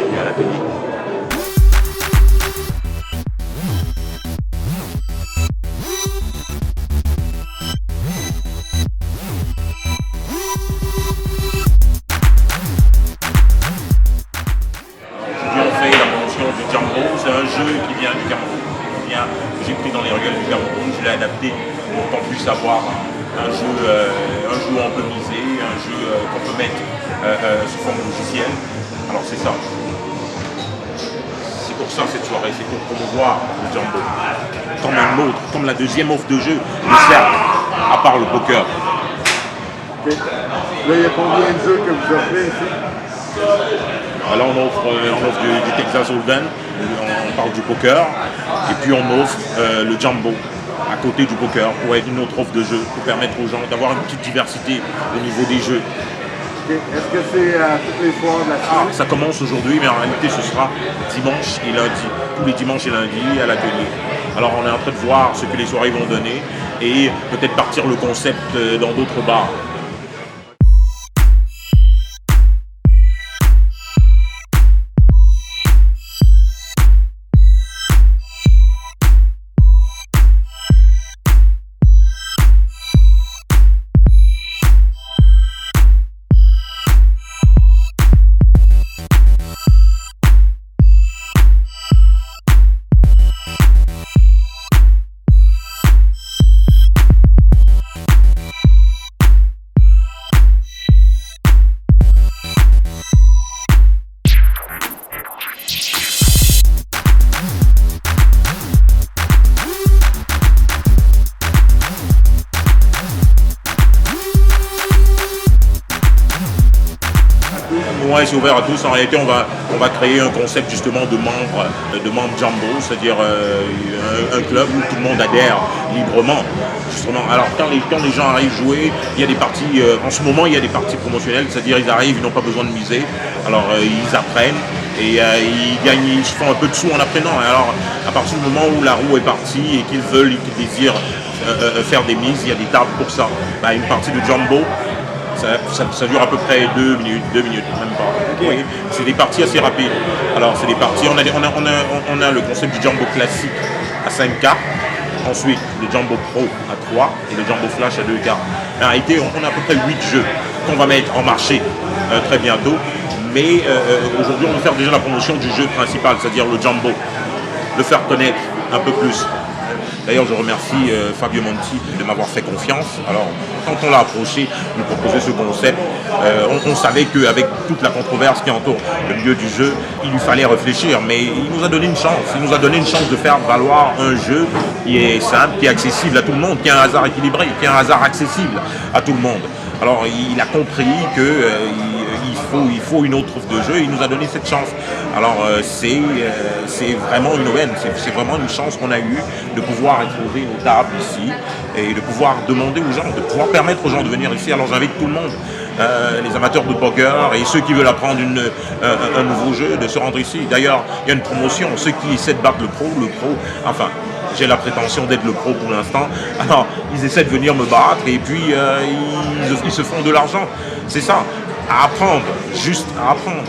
bienvenue à l'atelier. Aujourd'hui, on fait la promotion du Jambo. C'est un jeu qui vient du Cameroun, que j'ai pris dans les ruelles du Cameroun. Je l'ai adapté pour qu'on puisse avoir un jeu où on peut miser, un jeu qu'on peut mettre sous forme logicielle. Alors c'est ça. C'est pour ça cette soirée, c'est pour promouvoir le Jambo. Comme un autre, comme la deuxième offre de jeu, le cercle, à part le poker. Okay. Là, il y a combien de jeux que vous offrez ici? Là, on offre du Texas Hold'em, on parle du poker, et puis on offre le Jambo à côté du poker pour être une autre offre de jeu, pour permettre aux gens d'avoir une petite diversité au niveau des jeux. Okay. Est-ce que c'est toutes les soirs de la semaine? Ça commence aujourd'hui, mais en réalité ce sera dimanche et lundi, tous les dimanches et lundis à l'atelier. Alors on est en train de voir ce que les soirées vont donner et peut-être partir le concept dans d'autres bars. Ouais, c'est ouvert à tous. En réalité, on va créer un concept justement de membres Jambo, c'est-à-dire un club où tout le monde adhère librement. Justement. Alors quand les gens arrivent jouer, il y a des parties. En ce moment, il y a des parties promotionnelles, c'est-à-dire ils arrivent, ils n'ont pas besoin de miser. Alors ils apprennent et ils se font un peu de sous en apprenant. Alors à partir du moment où la roue est partie et qu'ils veulent, et qu'ils désirent faire des mises, il y a des tables pour ça. Une partie de Jambo. Ça dure à peu près 2 minutes, même pas. Okay. C'est des parties assez rapides. Alors c'est des parties, on a le concept du Jambo classique à 5 cartes, ensuite le Jambo Pro à 3 et le Jambo Flash à 2 cartes. En réalité, on a à peu près 8 jeux qu'on va mettre en marché très bientôt. Mais aujourd'hui, on va faire déjà la promotion du jeu principal, c'est-à-dire le Jambo, le faire connaître un peu plus. D'ailleurs, je remercie Fabio Monti de m'avoir fait confiance. Alors, quand on l'a approché, nous proposer ce concept, on savait qu'avec toute la controverse qui entoure le milieu du jeu, il lui fallait réfléchir. Mais il nous a donné une chance. Il nous a donné une chance de faire valoir un jeu qui est simple, qui est accessible à tout le monde, qui a un hasard équilibré, qui a un hasard accessible à tout le monde. Alors, il a compris que il faut une autre offre de jeu, il nous a donné cette chance. Alors c'est vraiment une aubaine, c'est vraiment une chance qu'on a eue de pouvoir trouver une table ici et de pouvoir demander aux gens, de pouvoir permettre aux gens de venir ici. Alors j'invite tout le monde, les amateurs de poker et ceux qui veulent apprendre un nouveau jeu, de se rendre ici. D'ailleurs, il y a une promotion, ceux qui essaient de battre le pro, enfin, j'ai la prétention d'être le pro pour l'instant. Alors, ils essaient de venir me battre et puis ils se font de l'argent. C'est ça, à apprendre, juste à apprendre.